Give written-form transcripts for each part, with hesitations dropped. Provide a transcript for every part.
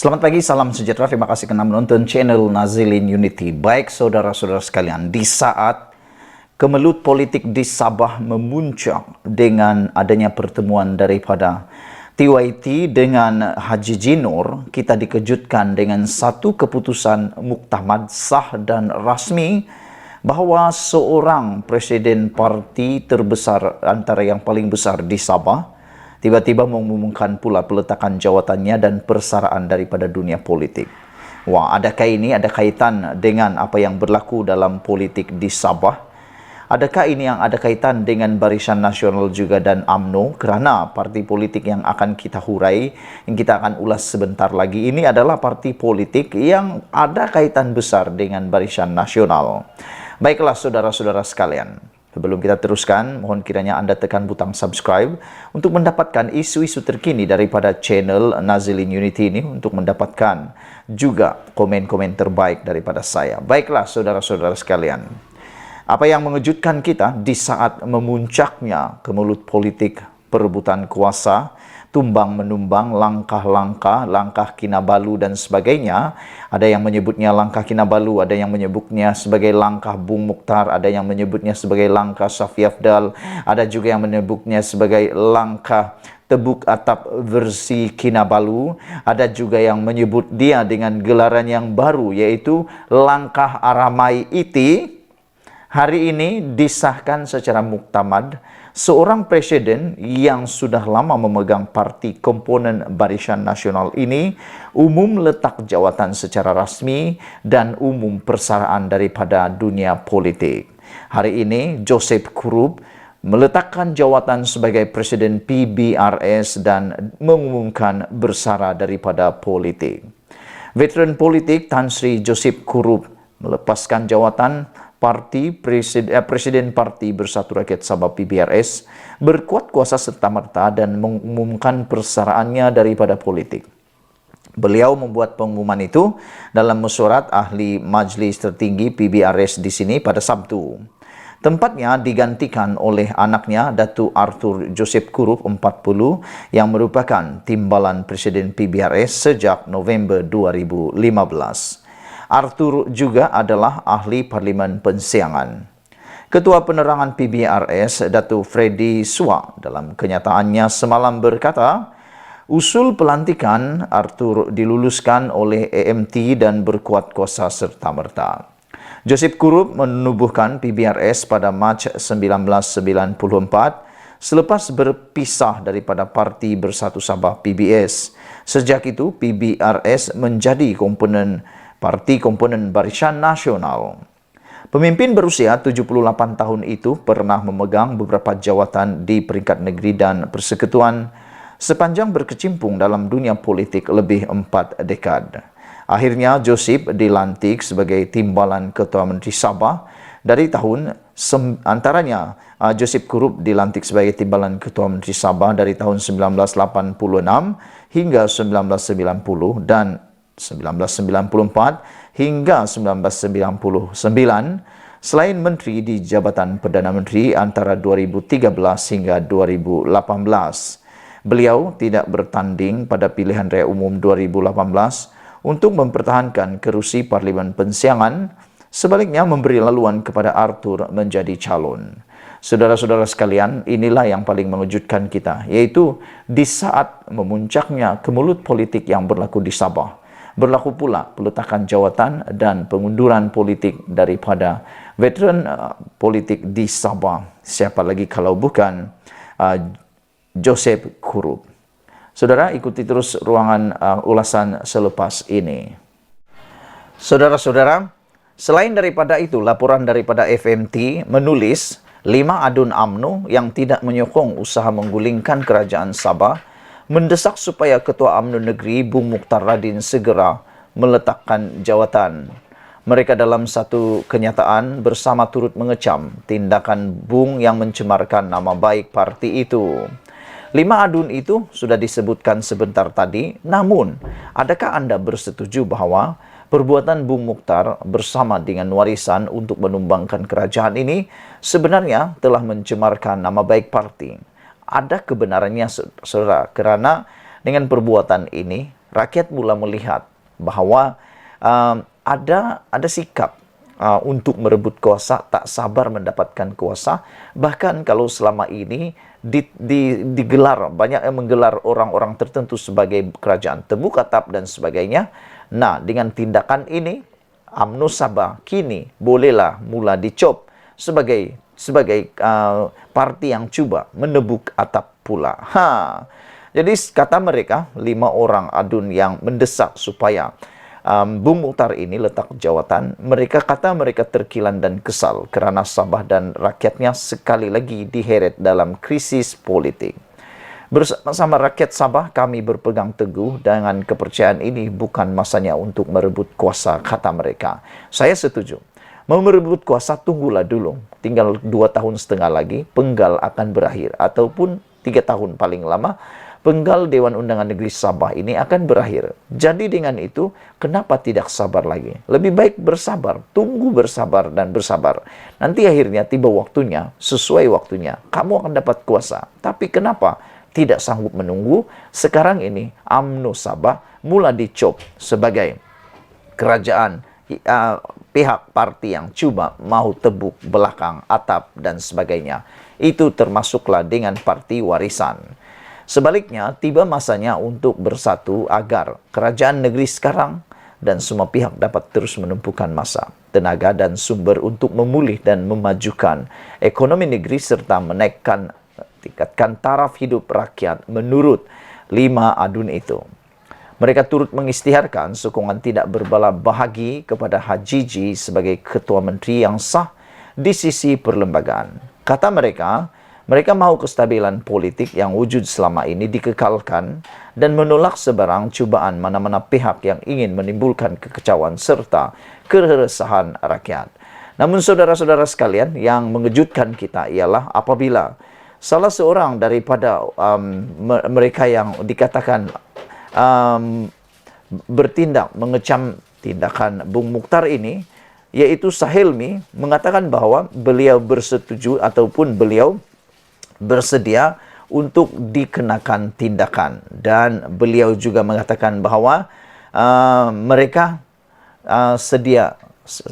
Selamat pagi, salam sejahtera. Terima kasih karena menonton channel Nazilin Unity. Baik saudara-saudara sekalian, di saat kemelut politik di Sabah memuncak dengan adanya pertemuan daripada TYT dengan Haji Jinur, kita dikejutkan dengan satu keputusan muktamad sah dan rasmi bahawa seorang presiden parti terbesar antara yang paling besar di Sabah tiba-tiba mengumumkan pula peletakan jawatannya dan persaraan daripada dunia politik. Wah, adakah ini ada kaitan dengan apa yang berlaku dalam politik di Sabah? Adakah ini yang ada kaitan dengan Barisan Nasional juga dan UMNO? Kerana parti politik yang akan kita hurai, yang kita akan ulas sebentar lagi, ini adalah parti politik yang ada kaitan besar dengan Barisan Nasional. Baiklah saudara-saudara sekalian, sebelum kita teruskan, mohon kiranya anda tekan butang subscribe untuk mendapatkan isu-isu terkini daripada channel Nazilin Unity ini, untuk mendapatkan juga komen-komen terbaik daripada saya. Baiklah saudara-saudara sekalian, apa yang mengejutkan kita di saat memuncaknya kemelut politik perebutan kuasa, tumbang-menumbang, langkah Kinabalu dan sebagainya. Ada yang menyebutnya langkah Kinabalu, ada yang menyebutnya sebagai langkah Bung Mukhtar, ada yang menyebutnya sebagai langkah Safi Afdal, ada juga yang menyebutnya sebagai langkah Tebuk Atap versi Kinabalu, ada juga yang menyebut dia dengan gelaran yang baru yaitu langkah Aramai Iti. Hari ini disahkan secara muktamad seorang presiden yang sudah lama memegang parti komponen Barisan Nasional ini umum letak jawatan secara rasmi dan umum persaraan daripada dunia politik. Hari ini Joseph Kurup meletakkan jawatan sebagai presiden PBRS dan mengumumkan bersara daripada politik. Veteran politik Tan Sri Joseph Kurup melepaskan jawatan Presiden Parti Bersatu Rakyat Sabah PBRS berkuat kuasa serta-merta dan mengumumkan persaraannya daripada politik. Beliau membuat pengumuman itu dalam mesyuarat ahli Majlis Tertinggi PBRS di sini pada Sabtu. Tempatnya digantikan oleh anaknya Datu Arthur Joseph Kurup 40 yang merupakan timbalan Presiden PBRS sejak November 2015. Arthur juga adalah ahli Parlimen Pensiangan. Ketua Penerangan PBRS, Datuk Freddy Suwa, dalam kenyataannya semalam berkata, usul pelantikan Arthur diluluskan oleh AMT dan berkuat kuasa serta-merta. Joseph Kurup menubuhkan PBRS pada Mac 1994 selepas berpisah daripada Parti Bersatu Sabah PBS. Sejak itu, PBRS menjadi parti komponen Barisan Nasional. Pemimpin berusia 78 tahun itu pernah memegang beberapa jawatan di peringkat negeri dan persekutuan sepanjang berkecimpung dalam dunia politik lebih 4 dekad. Akhirnya Joseph dilantik sebagai timbalan Ketua Menteri Sabah dari antaranya Joseph Kurup dilantik sebagai timbalan Ketua Menteri Sabah dari tahun 1986 hingga 1990 dan 1994 hingga 1999, selain menteri di Jabatan Perdana Menteri antara 2013 hingga 2018. Beliau tidak bertanding pada pilihan raya umum 2018 untuk mempertahankan kerusi Parlimen Pensiangan, sebaliknya memberi laluan kepada Arthur menjadi calon. Saudara-saudara sekalian, inilah yang paling mengejutkan kita, yaitu di saat memuncaknya kemelut politik yang berlaku di Sabah, berlaku pula peletakan jawatan dan pengunduran politik daripada veteran politik di Sabah. Siapa lagi kalau bukan Joseph Kurup. Saudara, ikuti terus ruangan ulasan selepas ini. Saudara-saudara, selain daripada itu, laporan daripada FMT menulis 5 adun UMNO yang tidak menyokong usaha menggulingkan kerajaan Sabah mendesak supaya Ketua UMNO Negeri Bung Mukhtar Radin segera meletakkan jawatan. Mereka dalam satu kenyataan bersama turut mengecam tindakan Bung yang mencemarkan nama baik parti itu. 5 adun itu sudah disebutkan sebentar tadi, namun adakah anda bersetuju bahawa perbuatan Bung Mukhtar bersama dengan warisan untuk menumbangkan kerajaan ini sebenarnya telah mencemarkan nama baik parti? Ada kebenarannya, saudara, kerana dengan perbuatan ini rakyat mula melihat bahwa ada sikap untuk merebut kuasa, tak sabar mendapatkan kuasa. Bahkan kalau selama ini digelar, banyak yang menggelar orang-orang tertentu sebagai kerajaan tembok atap dan sebagainya. Nah, dengan tindakan ini, UMNO Sabah kini bolehlah mula dicop sebagai parti yang cuba menebuk atap pula. Jadi kata mereka, 5 orang adun yang mendesak supaya Bung Mukhtar ini letak jawatan, mereka terkilan dan kesal kerana Sabah dan rakyatnya sekali lagi diheret dalam krisis politik. Bersama rakyat Sabah, kami berpegang teguh dengan kepercayaan ini bukan masanya untuk merebut kuasa, kata mereka. Saya setuju. Mau merebut kuasa, tunggulah dulu. Tinggal 2,5 tahun lagi, penggal akan berakhir. Ataupun 3 tahun paling lama, penggal Dewan Undangan Negeri Sabah ini akan berakhir. Jadi dengan itu, kenapa tidak sabar lagi? Lebih baik bersabar, tunggu bersabar dan bersabar. Nanti akhirnya tiba waktunya, sesuai waktunya, kamu akan dapat kuasa. Tapi kenapa tidak sanggup menunggu? Sekarang ini, UMNO Sabah mula dicop sebagai kerajaan, pihak parti yang cuba mau tebuk belakang atap dan sebagainya. Itu termasuklah dengan parti warisan. Sebaliknya, tiba masanya untuk bersatu agar kerajaan negeri sekarang dan semua pihak dapat terus menumpukan masa, tenaga dan sumber untuk memulih dan memajukan ekonomi negeri serta tingkatkan taraf hidup rakyat menurut 5 adun itu. Mereka turut mengisytiharkan sokongan tidak berbelah bahagi kepada Hajiji sebagai Ketua Menteri yang sah di sisi perlembagaan. Kata mereka, mereka mahu kestabilan politik yang wujud selama ini dikekalkan dan menolak sebarang cubaan mana-mana pihak yang ingin menimbulkan kekecauan serta keresahan rakyat. Namun saudara-saudara sekalian, yang mengejutkan kita ialah apabila salah seorang daripada mereka yang dikatakan bertindak mengecam tindakan Bung Mukhtar ini, yaitu Sahelmi, mengatakan bahwa beliau bersetuju ataupun beliau bersedia untuk dikenakan tindakan, dan beliau juga mengatakan bahwa mereka sedia,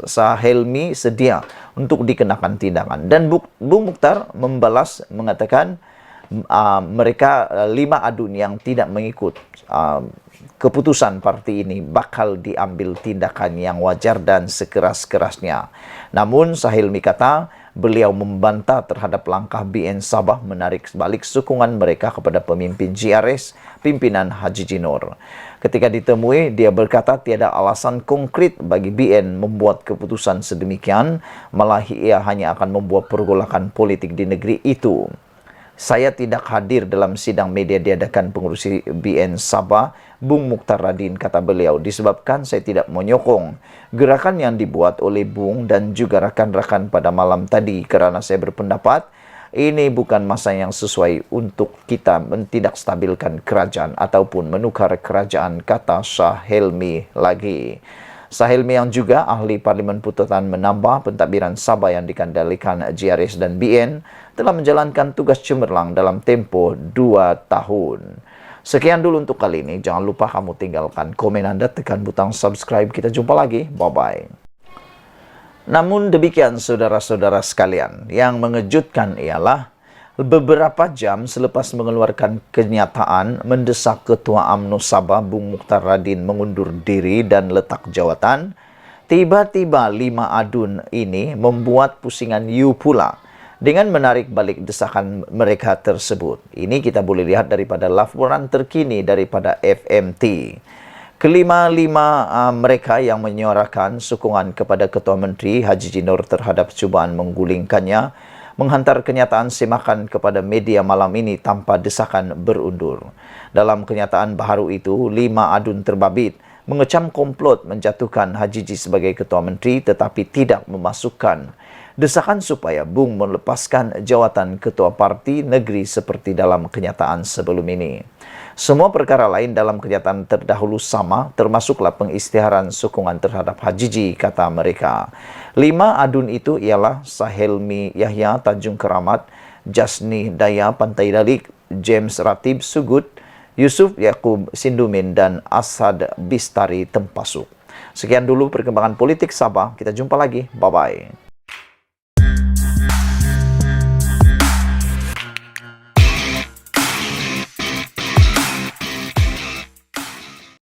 Sahelmi sedia untuk dikenakan tindakan, dan Bung Mukhtar membalas mengatakan mereka 5 adun yang tidak mengikut keputusan parti ini bakal diambil tindakan yang wajar dan sekeras-kerasnya. Namun Sahelmi kata beliau membantah terhadap langkah BN Sabah menarik balik sokongan mereka kepada pemimpin GRS, pimpinan Hajiji Noor. Ketika ditemui, dia berkata tiada alasan konkret bagi BN membuat keputusan sedemikian, malah ia hanya akan membuat pergolakan politik di negeri itu. Saya tidak hadir dalam sidang media diadakan pengurusi BN Sabah, Bung Mukhtar Radin, kata beliau, disebabkan saya tidak menyokong gerakan yang dibuat oleh Bung dan juga rakan-rakan pada malam tadi, kerana saya berpendapat ini bukan masa yang sesuai untuk kita tidak stabilkan kerajaan ataupun menukar kerajaan, kata Sahelmi lagi. Sahelmi yang juga ahli Parlimen Putusan menambah pentadbiran Sabah yang dikendalikan GRS dan BN telah menjalankan tugas cemerlang dalam tempoh 2 tahun. Sekian dulu untuk kali ini. Jangan lupa kamu tinggalkan komen Anda, tekan butang subscribe. Kita jumpa lagi. Bye-bye. Namun demikian saudara-saudara sekalian, yang mengejutkan ialah beberapa jam selepas mengeluarkan kenyataan mendesak Ketua UMNO Sabah Bung Mukhtar Radin mengundur diri dan letak jawatan, tiba-tiba 5 adun ini membuat pusingan you pula dengan menarik balik desakan mereka tersebut. Ini kita boleh lihat daripada laporan terkini daripada FMT. Kelima-lima mereka yang menyuarakan sokongan kepada Ketua Menteri Hajiji Noor terhadap cubaan menggulingkannya, menghantar kenyataan semakan kepada media malam ini tanpa desakan berundur. Dalam kenyataan baharu itu, 5 adun terbabit mengecam komplot menjatuhkan Hajiji sebagai Ketua Menteri tetapi tidak memasukkan desakan supaya Bung melepaskan jawatan Ketua Parti Negeri seperti dalam kenyataan sebelum ini. Semua perkara lain dalam kenyataan terdahulu sama, termasuklah pengisytiharan sokongan terhadap Hajiji, kata mereka. 5 adun itu ialah Sahelmi Yahya Tanjung Keramat, Jasni Daya Pantai Dalik, James Ratib Sugut, Yusuf Yakub Sindumin, dan Asad Bistari Tempasuk. Sekian dulu perkembangan politik Sabah. Kita jumpa lagi. Bye-bye.